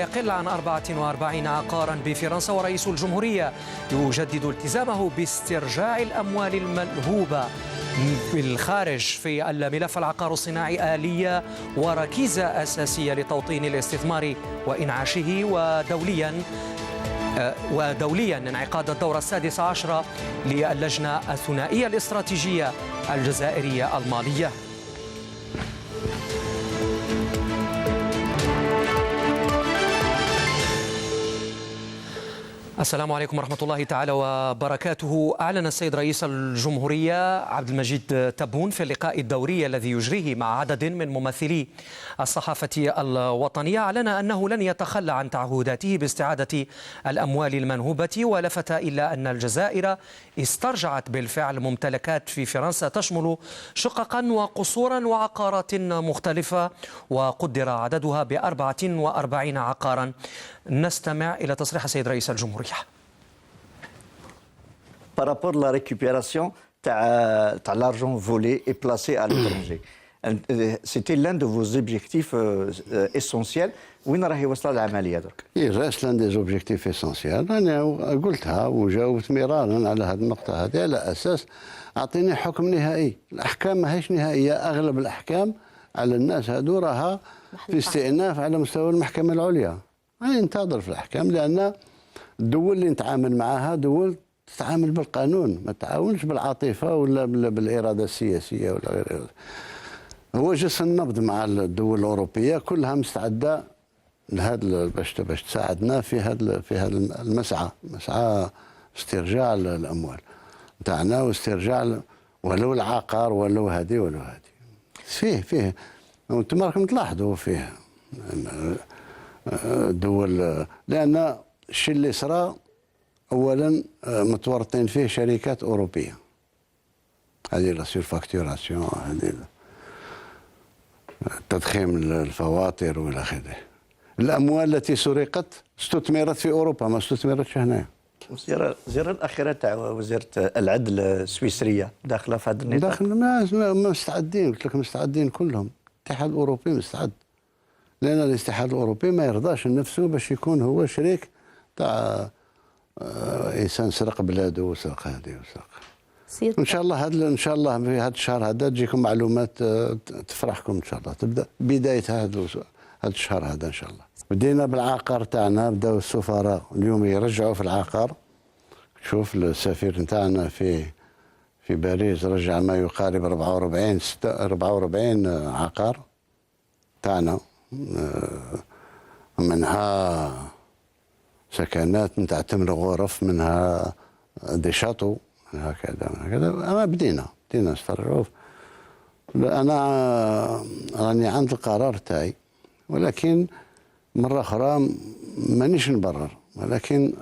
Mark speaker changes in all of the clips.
Speaker 1: يقل عن 44 عقارا بفرنسا، ورئيس الجمهورية يجدد التزامه باسترجاع الأموال المنهوبة بالخارج. في الملف العقار الصناعي آلية وركيزة أساسية لتوطين الاستثمار وإنعاشه، ودوليا انعقاد الدورة 16 للجنة الثنائية الاستراتيجية الجزائرية المالية. السلام عليكم ورحمة الله تعالى وبركاته. أعلن السيد رئيس الجمهورية عبد المجيد تبون في اللقاء الدوري الذي يجريه مع عدد من ممثلي الصحافة الوطنية، أعلن أنه لن يتخلى عن تعهداته باستعادة الأموال المنهوبة، ولفت إلى أن الجزائر استرجعت بالفعل ممتلكات في فرنسا تشمل شققا وقصورا وعقارات مختلفة، وقدر عددها ب44 عقارا. نستمع إلى تصريح السيد رئيس الجمهورية.
Speaker 2: Par rapport à la récupération de l'argent volé et placé à l'étranger, c'était l'un de vos objectifs essentiels. وين راهي وصل العملية درك؟
Speaker 3: رأس لان دي اوبجيكتيف اسونسيال، انا قلتها وجاوبت مرارا على هذه النقطة هذه على اساس اعطيني حكم نهائي. الاحكام ماهيش نهائية، اغلب الاحكام على الناس هذو راها في استئناف على مستوى المحكمة العليا. أنا انتظر في الأحكام، لأن الدول اللي نتعامل معها دول تتعامل بالقانون، ما تعاونش بالعاطفة ولا بالإرادة السياسية ولا غير إرادة. هو جلس النبض مع الدول الأوروبية كلها مستعدة لهذا باش تساعدنا في هذا المسعى، مسعى استرجاع الأموال تاعنا واسترجاع ولو العقار ولو هذه فيه وانتم راكم تلاحظوا فيه دول، لأن الشيء اللي صرا أولا متورطين فيه شركات أوروبية، هذه الرسول فاكتوراسيون، هذه تضخيم الفواتر والى آخره. الأموال التي سرقت استثمرت في أوروبا، ما استثمرتش هنا.
Speaker 2: الزيارة الأخيرة تاع وزيرة العدل السويسرية داخلة في هذا النطاق؟
Speaker 3: داخل ما مستعدين، قلت لك مستعدين كلهم. الاتحاد الأوروبي مستعد، لأن الاتحاد الأوروبي ما يرضاش لنفسه باش يكون هو شريك تاع إنسان سرق بلاده وسرق هذه وسرق. إن شاء الله إن شاء الله في هذا الشهر هذا تجيكم معلومات تفرحكم إن شاء الله، تبدأ بداية هذا الشهر هذا إن شاء الله. بدينا بالعقار تاعنا، بداوا السفراء اليوم يرجعوا في العقار. شوف السفير نتاعنا في باريس رجع ما يقارب 44 عقار تاعنا، منها سكنات نتاع 8 غرف، منها دي شاطو، منها كذا. أما بدينا نسترجعوا. أنا راني عند القرار تاعي، ولكن مرة أخرى مانيش نبرر، ولكن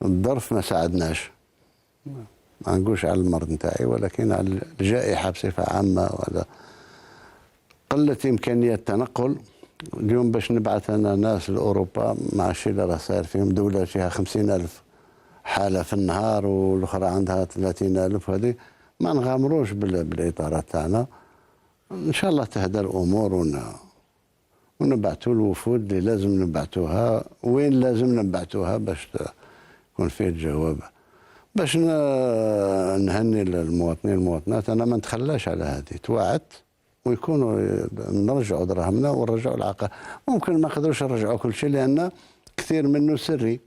Speaker 3: الظرف ما ساعدناش. ما نقولش على المرض نتاعي، ولكن على الجائحة بصفة عامة، ولا قلة إمكانية التنقل. اليوم باش نبعث أنا ناس لأوروبا مع الشيء اللي راه صاير فيهم، دولة فيها 50,000 حالة في النهار والأخرى عندها 30,000، وهذه ما نغامروش بالإطارات تاعنا. إن شاء الله تهدى الأمور ونبعثوا الوفود اللي لازم نبعثوها وين لازم نبعثوها باش يكون فيه الجواب، باش نهني المواطنين والمواطنات. أنا ما نتخلاش على هذه، توعدت ويكونوا نرجعوا دراهمنا ونرجعوا العقار. ممكن ما نقدروش نرجعوا كل شيء لأن كثير منه سري،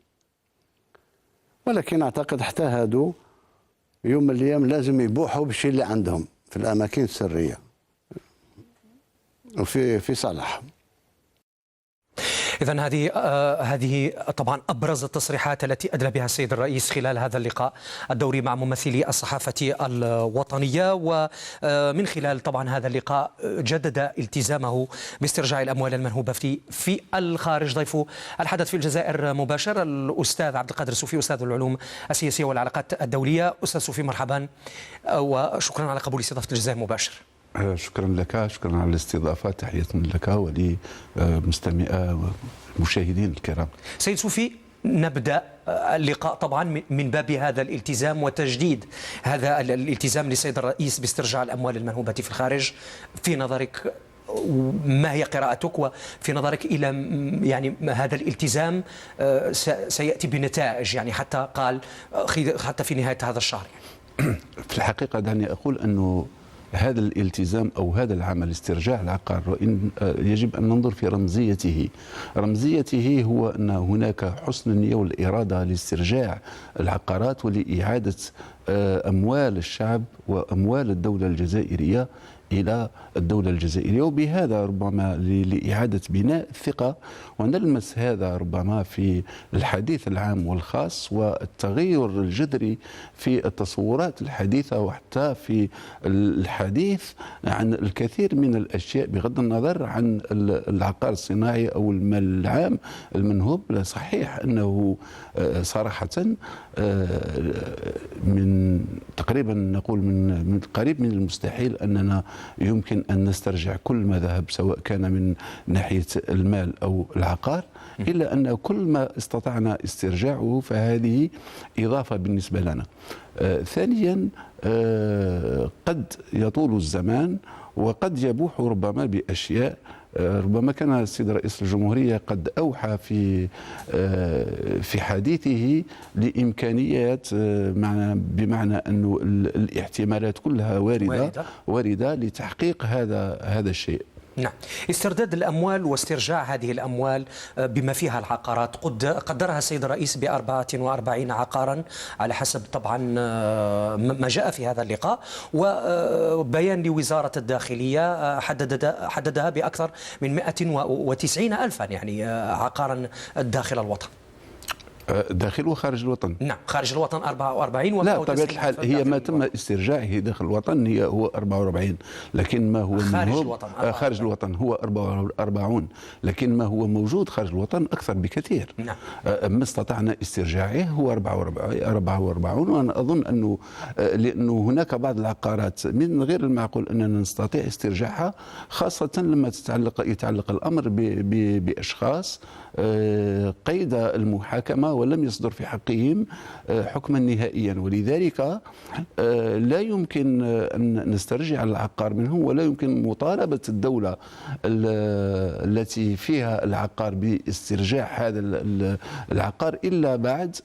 Speaker 3: ولكن أعتقد حتى هادو يوم من الأيام لازم يبوحوا بالشيء اللي عندهم في الأماكن السرية وفي صالحهم.
Speaker 1: إذن هذه طبعا أبرز التصريحات التي أدلى بها السيد الرئيس خلال هذا اللقاء الدوري مع ممثلي الصحافة الوطنية، ومن خلال طبعا هذا اللقاء جدد التزامه باسترجاع الأموال المنهوبة في الخارج. ضيف الحدث في الجزائر مباشر الأستاذ عبد القادر السوفي، أستاذ العلوم السياسية والعلاقات الدولية. أستاذ سوفي مرحبا، وشكرا على قبول استضافة الجزائر مباشر.
Speaker 4: شكرا لك، شكرا على الاستضافة، تحية لك ولمستمعي والمشاهدين الكرام.
Speaker 1: سيد سوفي، نبدأ اللقاء طبعا من باب هذا الالتزام وتجديد هذا الالتزام للسيد الرئيس باسترجاع الأموال المنهوبة في الخارج. في نظرك ما هي قراءتك وفي نظرك إلى يعني هذا الالتزام سيأتي بنتائج، يعني حتى قال حتى في نهاية هذا الشهر؟
Speaker 4: في الحقيقة دعني أقول أنه هذا الالتزام أو هذا العمل استرجاع العقار يجب أن ننظر في رمزيته. رمزيته هو أن هناك حسن النية والإرادة لاسترجاع العقارات ولإعادة أموال الشعب وأموال الدولة الجزائرية إلى الدولة الجزائرية، وبهذا ربما لإعادة بناء الثقة. ونلمس هذا ربما في الحديث العام والخاص والتغير الجذري في التصورات الحديثة وحتى في الحديث عن الكثير من الأشياء بغض النظر عن العقار الصناعي أو المال العام المنهوب. صحيح أنه صراحة من تقريبا نقول من قريب من المستحيل أننا يمكن أن نسترجع كل ما ذهب، سواء كان من ناحية المال أو العقار، إلا أن كل ما استطعنا استرجاعه فهذه إضافة بالنسبة لنا. ثانيا قد يطول الزمان وقد يبوح ربما بأشياء. ربما كان السيد رئيس الجمهورية قد أوحى في حديثه لإمكانيات، بمعنى أنه الاحتمالات كلها واردة لتحقيق هذا الشيء.
Speaker 1: نعم. استرداد الأموال واسترجاع هذه الأموال بما فيها العقارات قدرها السيد الرئيس ب44 عقارا على حسب طبعا ما جاء في هذا اللقاء، وبيان لوزارة الداخلية حددها بأكثر من 190 ألفا يعني عقارا داخل الوطن.
Speaker 4: داخل وخارج الوطن؟
Speaker 1: نعم، خارج الوطن 44.
Speaker 4: لا، بطبيعة الحال هي ما تم استرجاعه داخل الوطن هو 44، لكن ما هو خارج الوطن هو 44، لكن ما هو موجود خارج الوطن أكثر بكثير.
Speaker 1: نعم.
Speaker 4: ما استطعنا استرجاعه هو 44، وأنا أظن لأنه هناك بعض العقارات من غير المعقول أننا نستطيع استرجاعها، خاصة لما يتعلق الأمر بأشخاص قيد المحاكمة ولم يصدر في حقهم حكما نهائيا، ولذلك لا يمكن أن نسترجع العقار منهم، ولا يمكن مطالبة الدولة التي فيها العقار باسترجاع هذا العقار إلا بعد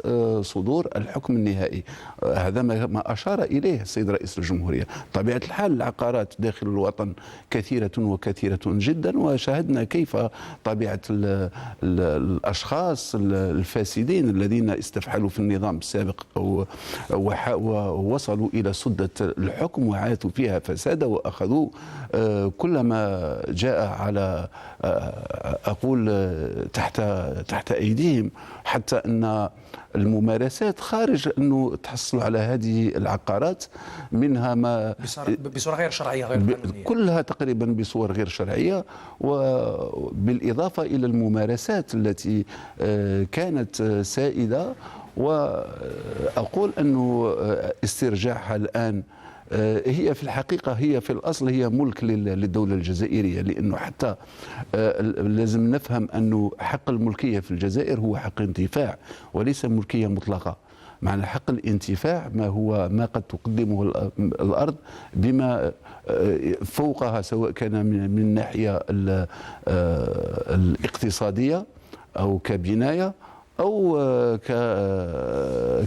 Speaker 4: صدور الحكم النهائي. هذا ما أشار إليه السيد رئيس الجمهورية. طبيعة الحال العقارات داخل الوطن كثيرة وكثيرة جدا، وشاهدنا كيف طبيعة الأشخاص الفاسدين الذين استفحلوا في النظام السابق ووصلوا إلى سدة الحكم وعاتوا فيها فسادا وأخذوا كل ما جاء على أقول تحت أيديهم، حتى أن الممارسات خارج أنه تحصلوا على هذه العقارات منها ما
Speaker 1: بصورة غير شرعية غير قانونية،
Speaker 4: كلها تقريبا بصور غير شرعية، وبالإضافة إلى الممارسات التي كانت سائدة. وأقول أنه استرجاعها الآن هي في الحقيقة هي في الأصل هي ملك للدولة الجزائرية، لأنه حتى لازم نفهم أنه حق الملكية في الجزائر هو حق انتفاع وليس ملكية مطلقة. معنى حق الانتفاع ما قد تقدمه الأرض بما فوقها، سواء كان من الناحية الاقتصادية أو كبناية أو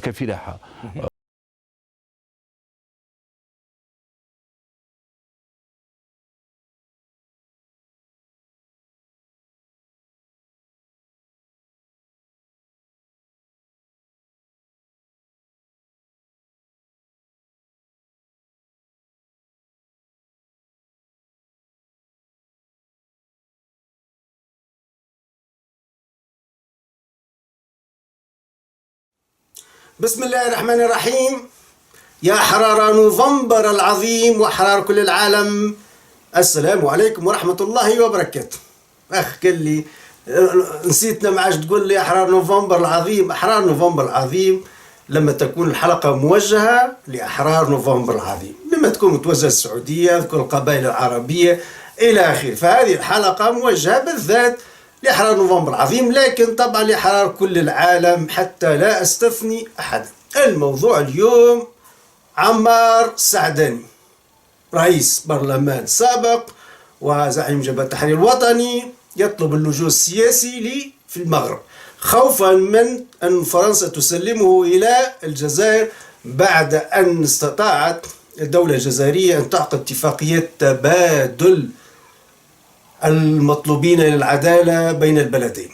Speaker 4: كفلاحة.
Speaker 5: بسم الله الرحمن الرحيم. يا حرار نوفمبر العظيم وحرار كل العالم، السلام عليكم ورحمة الله وبركاته. قال لي نسيتنا، ما عادش تقول لي أحرار نوفمبر العظيم. أحرار نوفمبر العظيم لما تكون الحلقة موجهة لأحرار نوفمبر العظيم، لما تكون متوجهة السعودية، تكون القبائل العربية إلى آخره، فهذه الحلقة موجهة بالذات لأحرار نوفمبر العظيم، لكن طبعا لأحرار كل العالم حتى لا أستثني أحد. الموضوع اليوم عمار السعداني، رئيس برلمان سابق وزعيم جبهة التحرير الوطني يطلب اللجوء السياسي في المغرب، خوفا من أن فرنسا تسلمه إلى الجزائر بعد أن استطاعت الدولة الجزائرية أن تعقد اتفاقية تبادل المطلوبين للعدالة بين البلدين.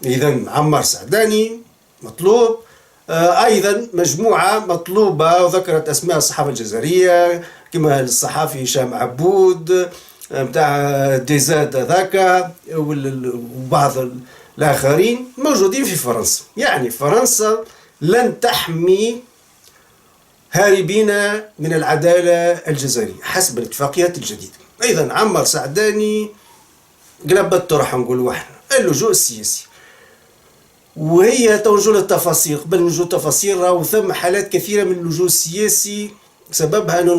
Speaker 5: إذن عمار سعداني مطلوب، أيضا مجموعة مطلوبة وذكرت أسماء الصحافة الجزائرية كما الصحافي هشام عبود بتاع ديزاد ذاك وبعض الآخرين موجودين في فرنسا. يعني فرنسا لن تحمي هاربين من العدالة الجزائرية حسب الاتفاقيات الجديدة. أيضا عمار سعداني قلبته راح نقولوا احنا اللجوء السياسي، وهي توجه للتفاصيل. قبل نجو تفاصيل راهو ثم حالات كثيرة من اللجوء السياسي سببها أنه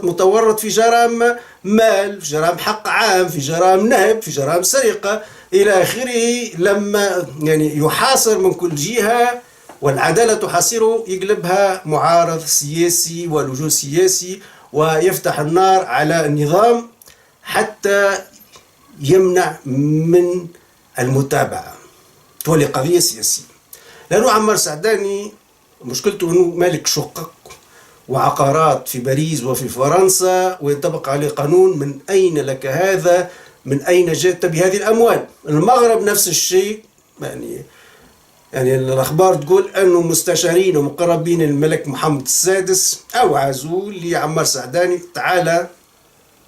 Speaker 5: متورط في جرائم مال، في جرائم حق عام، في جرائم نهب، في جرائم سرقة إلى آخره. لما يعني يحاصر من كل جهة والعدالة تحاصره يقلبها معارض سياسي ولجوء سياسي ويفتح النار على النظام حتى يمنع من المتابعة، تولي قضية سياسية. لأنه عمار سعداني مشكلته أنه مالك شقق وعقارات في باريس وفي فرنسا وينطبق عليه قانون. من أين لك هذا؟ من أين جئت بهذه الأموال؟ المغرب نفس الشيء. يعني الأخبار تقول أنه مستشارين ومقربين الملك محمد السادس أوعزوا لعمار سعداني تعالى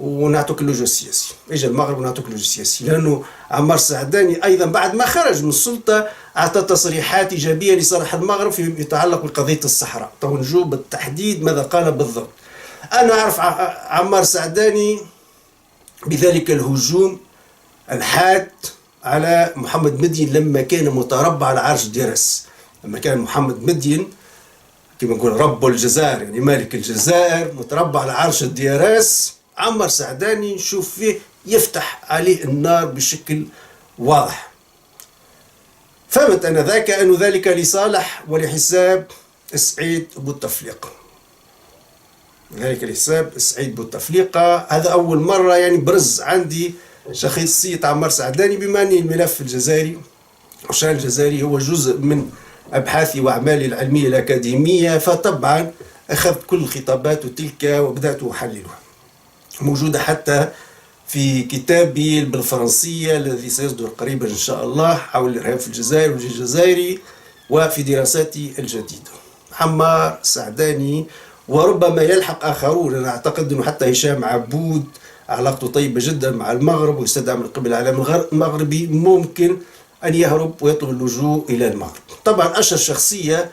Speaker 5: ونعطوك اللجوء السياسي، اجى المغرب ونعطوك اللجوء السياسي. لانه عمار سعداني ايضا بعد ما خرج من السلطه اعطى تصريحات ايجابيه لصالح المغرب فيما يتعلق بقضيه الصحراء. تو نجوب بالتحديد ماذا قال بالضبط. انا اعرف عمار سعداني بذلك الهجوم الحاد على محمد مدين لما كان متربع على عرش ديرس، لما كان محمد مدين كما نقول رب الجزائر يعني مالك الجزائر متربع على عرش الديرس، عمار سعداني نشوف فيه يفتح عليه النار بشكل واضح. فهمت أنا ذاك أنه ذلك لصالح ولحساب سعيد بوتفليقة، ذلك لحساب سعيد بوتفليقة. هذا أول مرة يعني برز عندي شخصية عمار سعداني، بما أن الملف الجزائري والشأن الجزائري هو جزء من أبحاثي وأعمالي العلمية الأكاديمية، فطبعا أخذت كل الخطابات تلك وبدأت أحللها. موجودة حتى في كتابي بالفرنسية الذي سيصدر قريبا إن شاء الله حول الإرهاب في الجزائر والجيش الجزائري، وفي دراساتي الجديدة. عمار سعداني وربما يلحق آخرون. أنا أعتقد أنه حتى هشام عبود علاقته طيبة جدا مع المغرب ويستدعى من قبل الإعلام المغربي، ممكن أن يهرب ويطلب اللجوء إلى المغرب. طبعا أشهر شخصية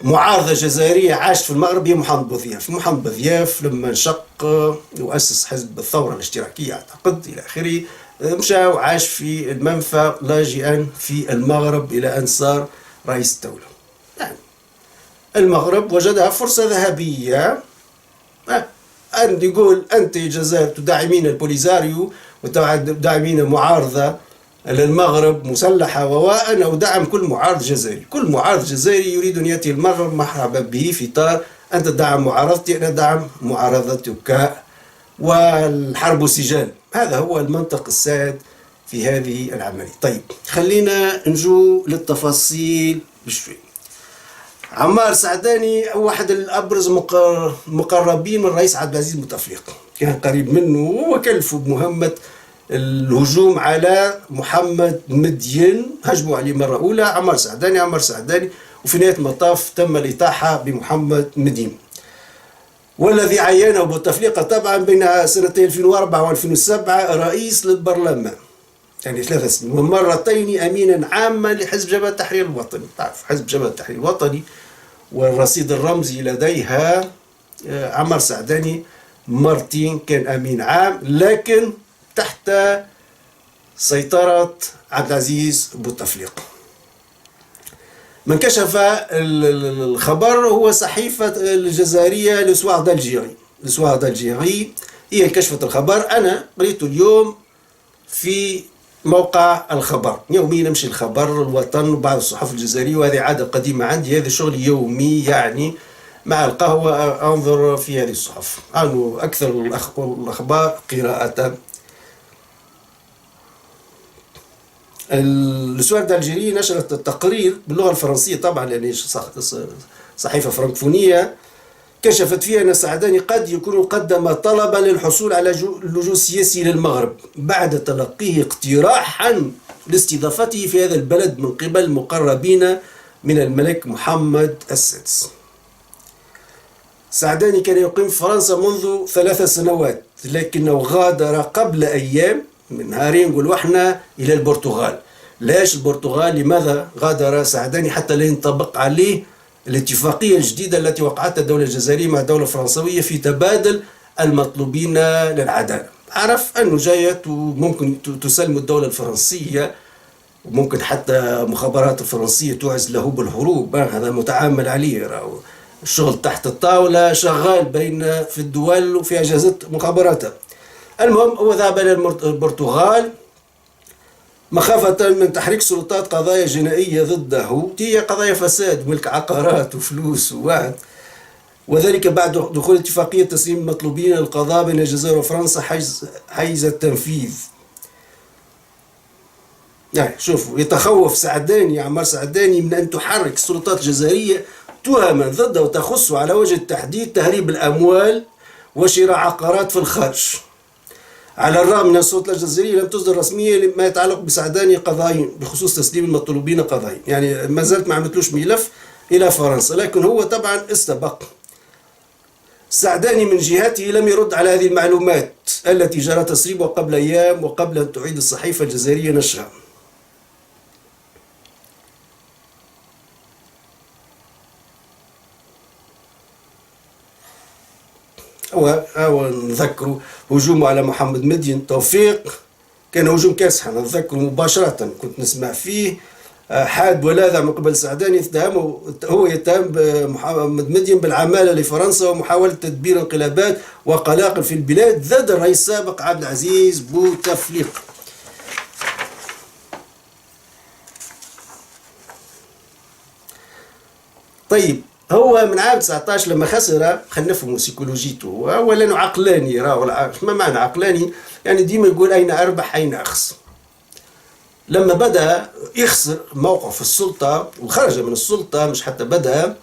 Speaker 5: معارضة جزائرية عاشت في المغرب هي محمد بوذياف. محمد بوذياف لما انشق وأسس حزب الثورة الاشتراكية أعتقد إلى آخره، مشى وعاش في المنفى لاجئا في المغرب إلى أن صار رئيس الدولة. يعني المغرب وجدها فرصة ذهبية أن يقول أنت الجزائر تدعمين البوليزاريو وتدعمين معارضة للمغرب مسلحة وأنا أدعم كل معارض جزائري. كل معارض جزائري يريد أن يأتي المغرب مرحبا به في إطار أنت تدعم معارضتي أنا أدعم معارضتك والحرب سجال. هذا هو المنطق السائد في هذه العملية. طيب خلينا نجو للتفاصيل بشوي. عمار سعداني واحد الأبرز مقربين من الرئيس عبد العزيز بوتفليقة، كان قريب منه وكلفه بمهمة الهجوم على محمد مدين. هجموا عليه مرة أولى عمار سعداني وفي نهاية المطاف تم الإطاحة بمحمد مدين، والذي عينه بوتفليقة طبعا بين سنتين 2004 و2007 رئيس للبرلمان، يعني 3 سنين، ومرتين أمينا عاما لحزب جبهة التحرير الوطني. تعرف حزب جبهة التحرير الوطني والرصيد الرمزي لديها عمار سعداني مرتين كان أمين عام، لكن تحت سيطرة عبد العزيز بوتفليقة. من كشف الخبر هو صحيفة الجزائرية لسواع دالجيري. لسواع دالجيري هي كشفت الخبر، أنا قريته اليوم في موقع الخبر. يوميا نمشي الخبر الوطن وبعض الصحف الجزائرية، وهذه عادة قديمة عندي، هذا شغل يومي يعني مع القهوة أنظر في هذه الصحف. أنا أكثر الأخبار قراءة. السوار دالجيري نشرت التقرير باللغة الفرنسية طبعا لأن صحيفة فرنكفونية، كشفت فيها أن سعداني قد يكون قدم طلبا للحصول على اللجوء السياسي للمغرب بعد تلقيه اقتراحا لاستضافته في هذا البلد من قبل مقربين من الملك محمد السادس. سعداني كان يقيم في فرنسا منذ 3 سنوات، لكنه غادر قبل أيام من نهارين نقولوا احنا إلى البرتغال. لاش البرتغال؟ لماذا غادر سعداني؟ حتى لا ينطبق عليه الاتفاقية الجديدة التي وقعتها الدولة الجزائرية مع الدولة الفرنسوية في تبادل المطلوبين للعدالة. عرف أنه جايت وممكن تسلم الدولة الفرنسية، وممكن حتى مخابرات الفرنسية توعز له بالهروب. هذا متعامل عليه، الشغل تحت الطاولة شغال بين في الدول وفي أجهزة مخابراتها. المهم هو ذهب إلى البرتغال مخافة من تحريك سلطات قضايا جنائية ضده، هي قضايا فساد ملك عقارات وفلوس ووعد، وذلك بعد دخول اتفاقية تسليم المطلوبين للقضاء بين الجزائر وفرنسا حيز التنفيذ. يعني شوفوا، يتخوف سعداني عمار سعداني من أن تحرك السلطات الجزائرية تهما ضده وتخص على وجه التحديد تهريب الأموال وشراء عقارات في الخارج. على الرغم من السلطة الجزائرية لم تصدر رسمية ما يتعلق بسعداني قضائيا بخصوص تسليم المطلوبين قضائيا، يعني ما زالت ما عملتلوش ملف إلى فرنسا، لكن هو طبعا استبق. سعداني من جهته لم يرد على هذه المعلومات التي جرى تسريبها قبل أيام وقبل أن تعيد الصحيفة الجزائرية نشرها. ونذكروا هجومه على محمد مدين توفيق، كان هجوم كاسح، نذكره مباشرة كنت نسمع فيه حاد ولاذع من قبل سعداني، هو يتهم محمد مدين بالعمالة لفرنسا ومحاولة تدبير انقلابات وقلاقل في البلاد ضد الرئيس السابق عبد العزيز بوتفليق. طيب هو من عام 19 لما خسر، خلينا نفهموا سيكولوجيته. اولا عقلاني، ما معنى عقلاني؟ يعني ديما يقول اين اربح اين اخسر. لما بدا يخسر موقع في السلطه وخرج من السلطه، مش حتى بدا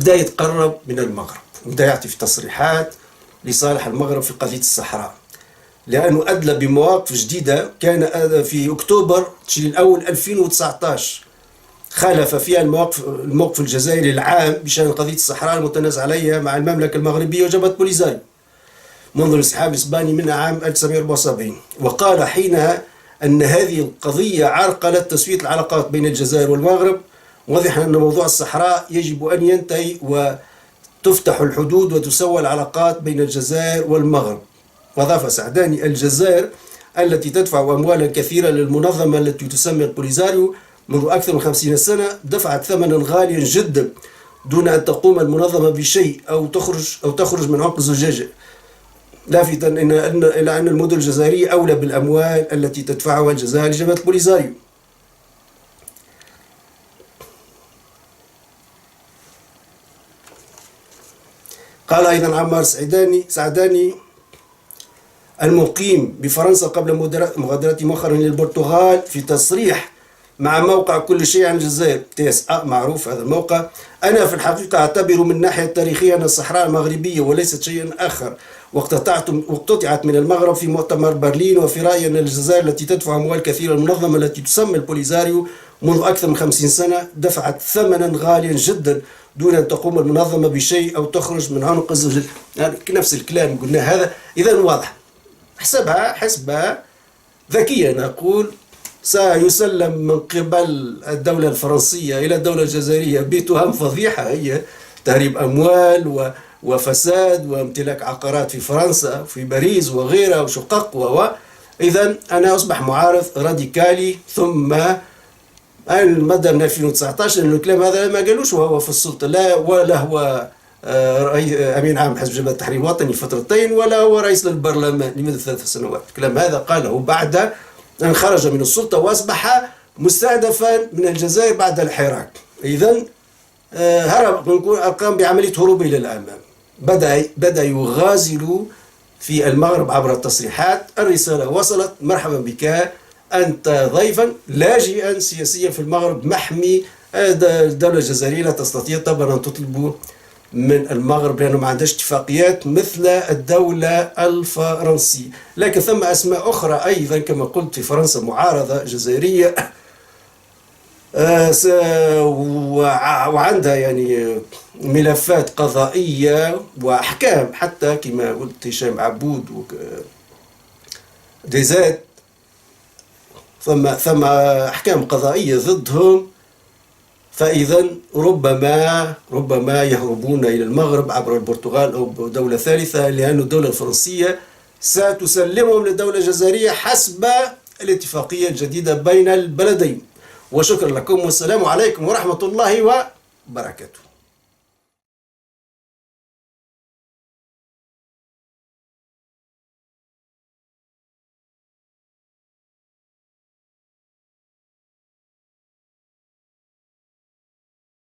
Speaker 5: يتقرب من المغرب، وبدا يعطي في تصريحات لصالح المغرب في قضيه الصحراء، لانه ادلى بمواقف جديده. كان في اكتوبر تشرين الاول 2019 خالف فيها الموقف الجزائري العام بشأن قضية الصحراء المتنازع عليها مع المملكة المغربية وجبهة بوليزاريو منذ الانسحاب الإسباني منها عام 1974، وقال حينها أن هذه القضية عرقلت تسوية العلاقات بين الجزائر والمغرب، واضحا أن موضوع الصحراء يجب أن ينتهي وتفتح الحدود وتسوى العلاقات بين الجزائر والمغرب. وأضاف سعداني: الجزائر التي تدفع أموالا كثيرة للمنظمة التي تسمى البوليزاريو منذ أكثر من 50 سنة دفعت ثمنا غاليا جدا دون أن تقوم المنظمة بشيء أو تخرج من عنق الزجاجة، لافتا إلى أن المدن الجزائرية أولى بالأموال التي تدفعها الجزائر لجبهة بوليزاريو. قال أيضا عمار سعداني المقيم بفرنسا قبل مغادرته مؤخرا للبرتغال في تصريح مع موقع كل شيء عن الجزائر TSA معروف هذا الموقع: أنا في الحقيقة أعتبر من الناحية التاريخية أن الصحراء المغربية وليست شيئا آخر، واقتطعت من المغرب في مؤتمر برلين، وفي رأيي أن الجزائر التي تدفع أموال كثيرة المنظمة التي تسمى البوليزاريو منذ أكثر من 50 سنة دفعت ثمنا غاليا جدا دون أن تقوم المنظمة بشيء أو تخرج من عنق الزجاجة. يعني نفس الكلام قلنا هذا. إذا واضح، حسبها ذكية، نقول سيسلم من قبل الدولة الفرنسية إلى الدولة الجزائرية بتهم فضيحة، هي تهريب أموال وفساد وامتلاك عقارات في فرنسا في باريس وغيرها وشقق إذا أنا أصبح معارض راديكالي. ثم المدى من 2019 أن الكلام هذا ما قالوش وهو في السلطة، لا ولا هو أمين عام حزب جبهة التحرير الوطني فترتين، ولا هو رئيس للبرلمان لمدة 3 سنوات. الكلام هذا قاله بعد أن خرج من السلطة وأصبح مستهدفا من الجزائر بعد الحراك. إذن قام بعملية هروب إلى الأمام. بدأ يغازل في المغرب عبر التصريحات. الرسالة وصلت: مرحبا بك، أنت ضيفا لاجئا سياسيا في المغرب محمي. الدولة الجزائرية لا تستطيع طبعا أن تطلب من المغرب لأنه ما عندهاش اتفاقيات مثل الدولة الفرنسية. لكن ثم أسماء أخرى أيضا كما قلت في فرنسا معارضة جزائرية وعندها يعني ملفات قضائية وأحكام، حتى كما قلت هشام عبود وديزاد، ثم أحكام قضائية ضدهم. فإذا ربما يهربون إلى المغرب عبر البرتغال أو دولة ثالثة، لأن الدولة الفرنسية ستسلمهم للدولة الجزائرية حسب الاتفاقية الجديدة بين البلدين. وشكرا لكم والسلام عليكم ورحمة الله وبركاته.